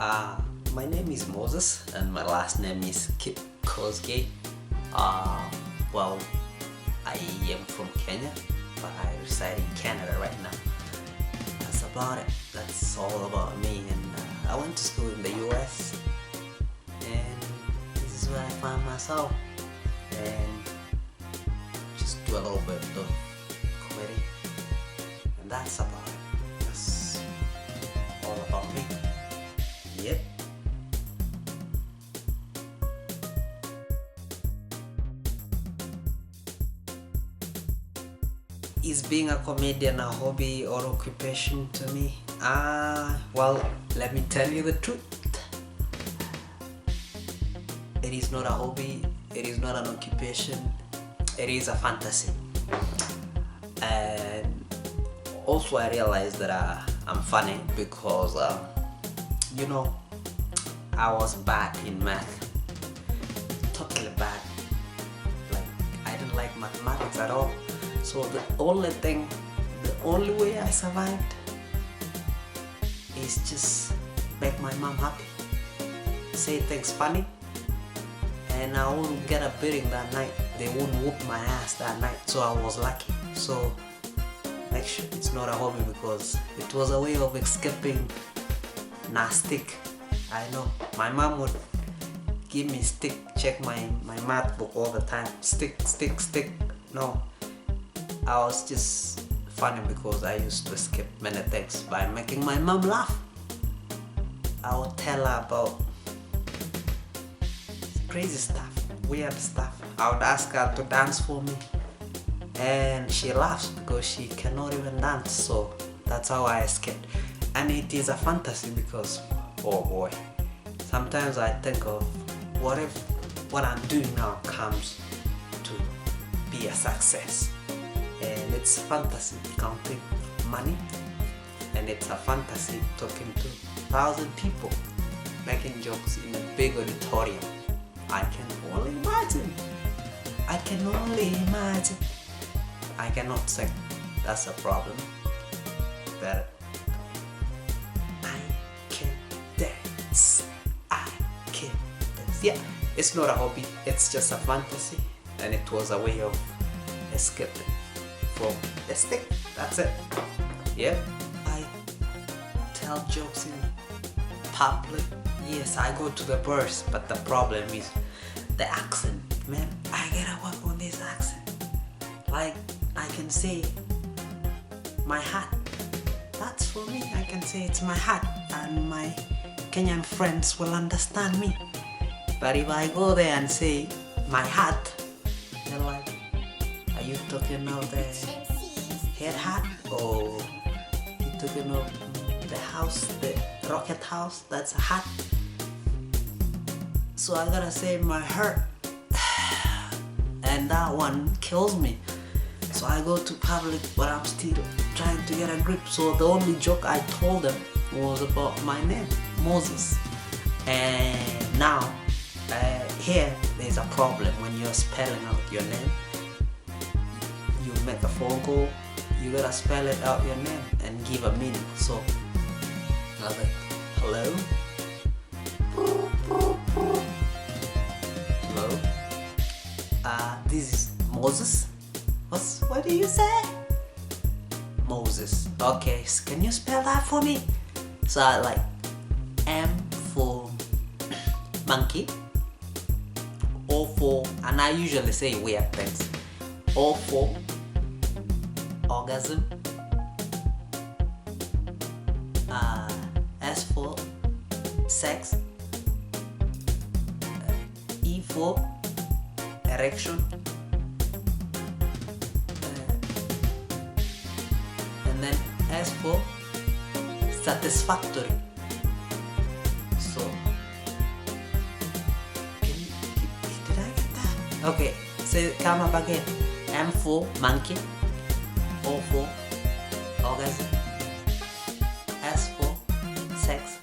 Uh, my name is Moses and my last name is Kip Kosgei. Uh, well, I am from Kenya, but I reside in Canada right now. That's about it. That's all about me. And I went to school in the US, and this is where I find myself. And just do a little bit of comedy, and that's about it. That's all about me. Yep. Is being a comedian a hobby or occupation to me? Well, let me tell you the truth. It is not a hobby, it is not an occupation, it is a fantasy. And also I realized that I'm funny because I was bad in math, totally bad. Like, I didn't like mathematics at all. So the only way I survived is just make my mom happy, say things funny, and I wouldn't get a beating that night. They wouldn't whoop my ass that night, so I was lucky. So make sure it's not a hobby because it was a way of escaping stick. I know my mom would give me stick, check my math book all the time. Stick. No, I was just funny because I used to escape many things by making my mom laugh. I would tell her about crazy stuff, weird stuff. I would ask her to dance for me, and she laughs because she cannot even dance. So that's how I escaped. And it is a fantasy because, oh boy, sometimes I think of what if what I'm doing now comes to be a success. And it's fantasy counting money, and it's a fantasy talking to 1,000 people, making jokes in a big auditorium. I can only imagine. I cannot sing. That's a problem. But I can dance. Yeah, it's not a hobby. It's just a fantasy, and it was a way of escaping from the stick. That's it. Yeah, I tell jokes in public. Yes, I go to the bars, but the problem is the accent. Man, I gotta work on this accent. Like, I can say my hat. That's for me. I can say it's my hat, and my Kenyan friends will understand me. But if I go there and say my hat, they're like, are you talking of the head hat, or you talking of the house, the rocket house? That's a hat. So I gotta say my heart, and that one kills me. So I go to public, but I'm still trying to get a grip. So the only joke I told them was about my name, Moses. And now here there's a problem when you're spelling out your name. You make a phone call, you gotta spell it out your name and give a meaning. So I was like, hello? Hello? This is Moses. What do you say? Moses. Okay, so can you spell that for me? So I like M for monkey, O for, and I usually say weird things. O for orgasm, S for sex, E for erection, and then S for satisfactory. So, did I get that? Okay, so come up again. M for monkey, O for orgasm, S for sex,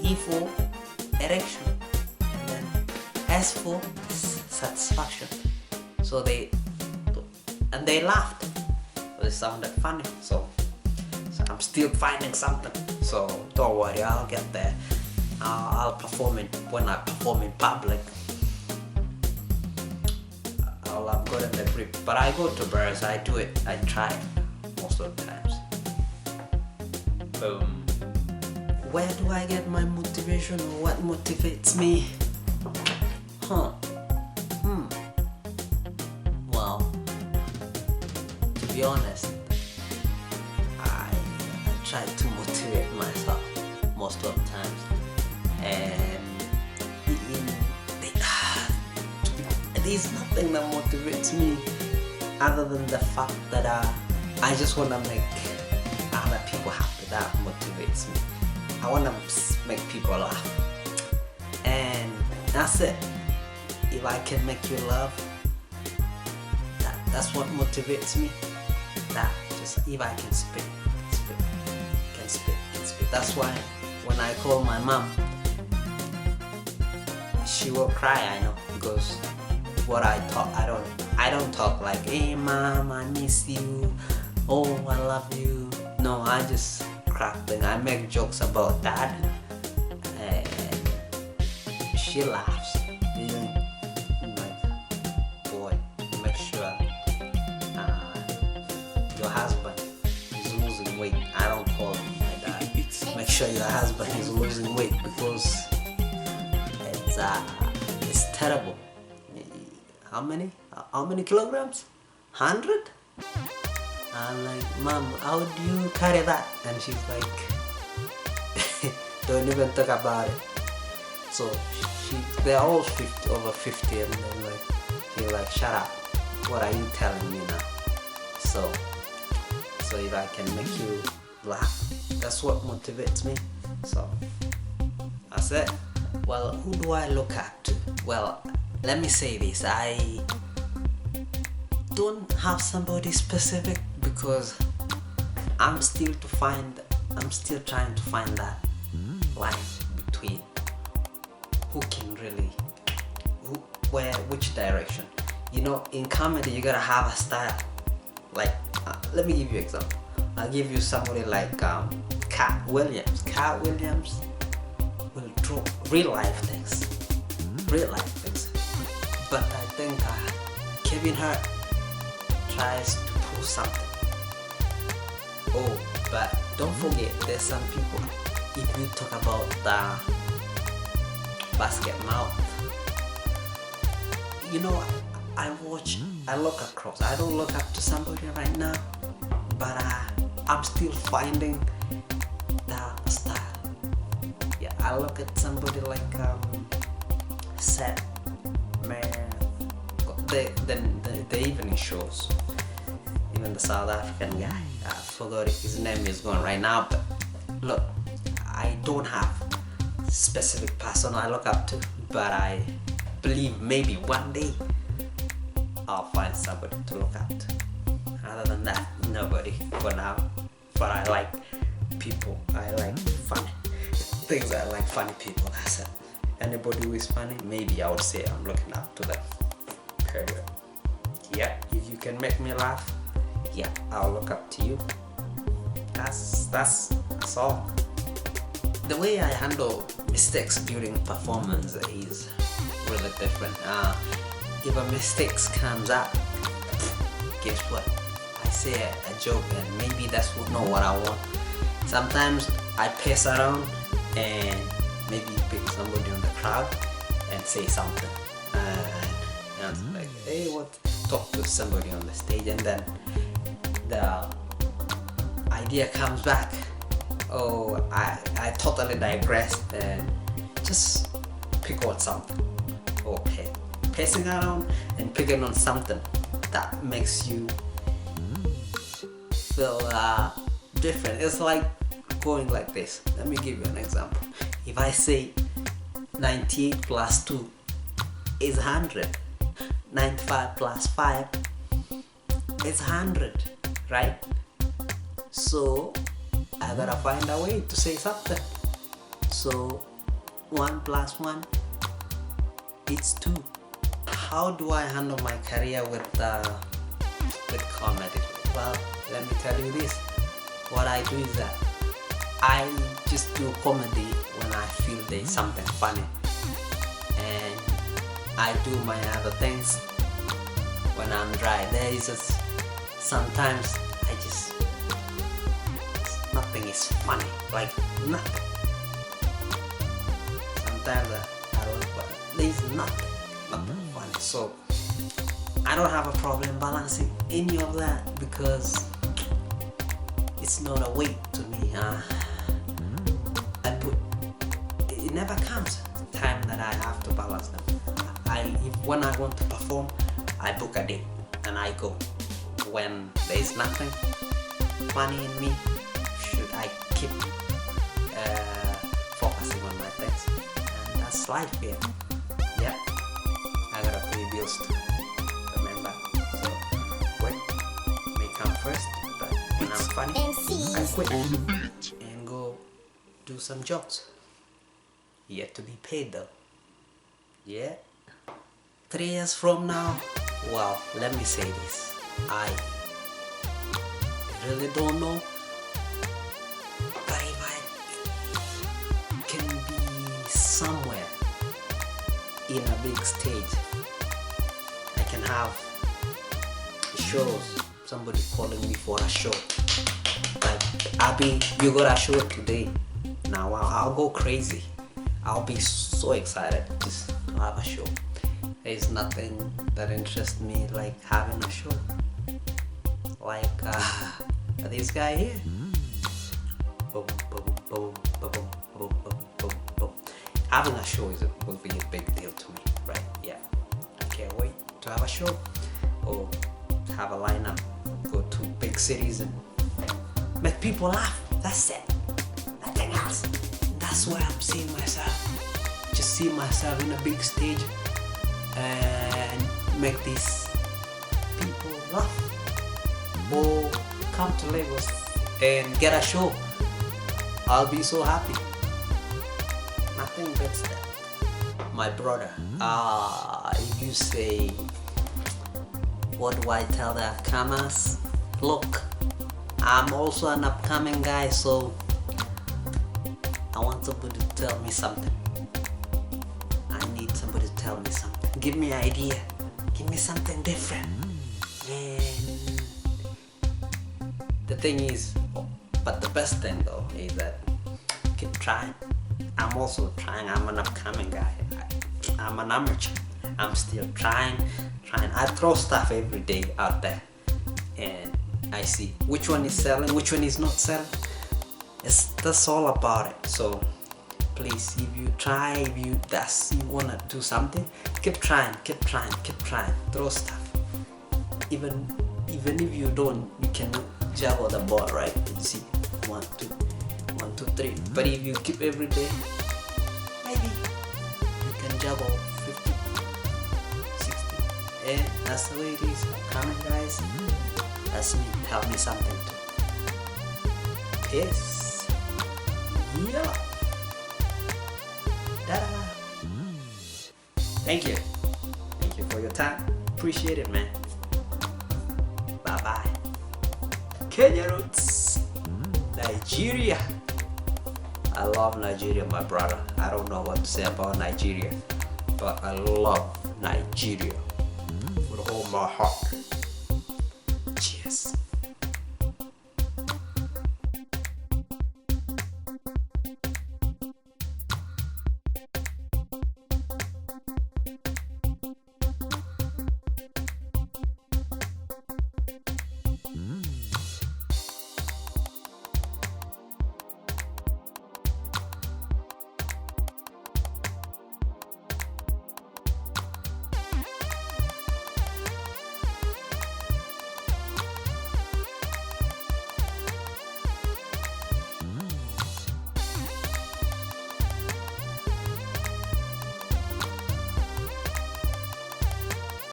E for erection, and then S for satisfaction. So they laughed. It sounded funny. So I'm I'm still finding something. So don't worry, I'll get there. I'll perform it when I perform in public. I've gotten the grip, but I go to bars, I do it, I try it most of the times. Boom. Where do I get my motivation, or what motivates me? Well, to be honest, I try to motivate myself most of the times, and there's nothing that motivates me other than the fact that I just want to make other people happy. That motivates me. I want to make people laugh, and that's it. If I can make you laugh, that's what motivates me. That just if I can spit. That's why when I call my mom, she will cry. I know, because what I talk, I don't talk like, hey mom, I miss you, oh I love you. No, I just crack things. I make jokes about that, and she laughs. Make sure your husband is losing weight. I don't call him my dad. Make sure your husband is losing weight, because it's terrible. How many kilograms? 100? I'm like, mom, how do you carry that? And she's like, don't even talk about it. So they're all over 50, and then she's like, shut up. What are you telling me now? So if I can make you laugh, that's what motivates me. So that's it. Well, who do I look up to? Well, let me say this. I don't have somebody specific, because I'm still trying to find that line between who can really, which direction. You know, in comedy you gotta have a style. Like, let me give you an example. I'll give you somebody like Cat Williams. Cat Williams will draw real life things. But I think Kevin Hart tries to pull something. Oh, but don't forget, there's some people, if you talk about the basket mouth, you know, I look across. I don't look up to somebody right now, but I'm still finding the style. Yeah, I look at somebody like Seth, man, the evening shows, even the South African guy. I forgot his name is gone right now, but look, I don't have specific person I look up to, but I believe maybe one day I'll find somebody to look up to. Other than that, nobody for now. But I like people. I like funny things. I like funny people. That's it. Anybody who is funny, maybe I would say I'm looking up to them. Period. Yeah, if you can make me laugh, yeah, I'll look up to you. That's all. The way I handle mistakes during performance is really different. If a mistake comes up, guess what? I say a joke, and maybe that's not what I want. Sometimes I pace around and maybe pick somebody on the crowd and say something. And it's like, hey, what? Talk to somebody on the stage, and then the idea comes back. Oh, I totally digressed, and just pick on something. Okay, pacing around and picking on something that makes you feel different. It's like going like this. Let me give you an example. If I say 98 plus 2 is 100, 95 plus 5 is 100, right? So I gotta find a way to say something. So 1 plus 1 is 2. How do I handle my career with comedy? Well, let me tell you this. what I do is that I just do comedy when I feel there's something funny, and I do my other things when I'm dry. There is just sometimes I just nothing is funny, like nothing. Sometimes I don't, but there's nothing funny. So I don't have a problem balancing any of that because it's not a weight to me. It never comes time that I have to balance them. When I want to perform, I book a date and I go. When there's nothing funny in me, should I keep focusing on my things? And that's life here. Yeah, I gotta pay bills too. Remember, so work may come first, but when I'm funny, I quit and go do some jobs. Yet to be paid though. Yeah. 3 years from now, well, let me say this. I really don't know, but if I can be somewhere in a big stage, I can have shows, somebody calling me for a show. Like, Abby, you got a show today. Now I'll go crazy. I'll be so excited just to have a show. There's nothing that interests me like having a show. Like this guy here. Boom, boom, boom, boom, boom, boom, boom, boom. Having a show will be a big deal to me, right? Yeah. I can't wait to have a show or have a lineup, go to big cities and make people laugh. That's it. Nothing else. That's where I'm seeing myself. Just see myself in a big stage and make these people laugh. Or come to Lagos and get a show. I'll be so happy. Nothing beats that. My brother, if you say, what do I tell the upcomers? Look, I'm also an upcoming guy, so I want somebody to tell me something. I need somebody to tell me something. Give me an idea. Give me something different. And the thing is, but the best thing though is that keep trying. I'm also trying. I'm an upcoming guy. I'm an amateur. I'm still trying. I throw stuff every day out there, and I see which one is selling, which one is not selling. That's all about it. So please, if you wanna do something, keep trying. Throw stuff. Even if you don't, you can juggle the ball, right? You see, 1, 2, 3. But if you keep every day, maybe you can juggle 50, 60. And that's the way it is. Come on, guys. That's me. Help me something too. Peace. Yeah. Da-da. Thank you for your time. Appreciate it, man. Bye bye. Kenya roots. Nigeria. I love Nigeria, my brother. I don't know what to say about Nigeria, but I love Nigeria with all my heart.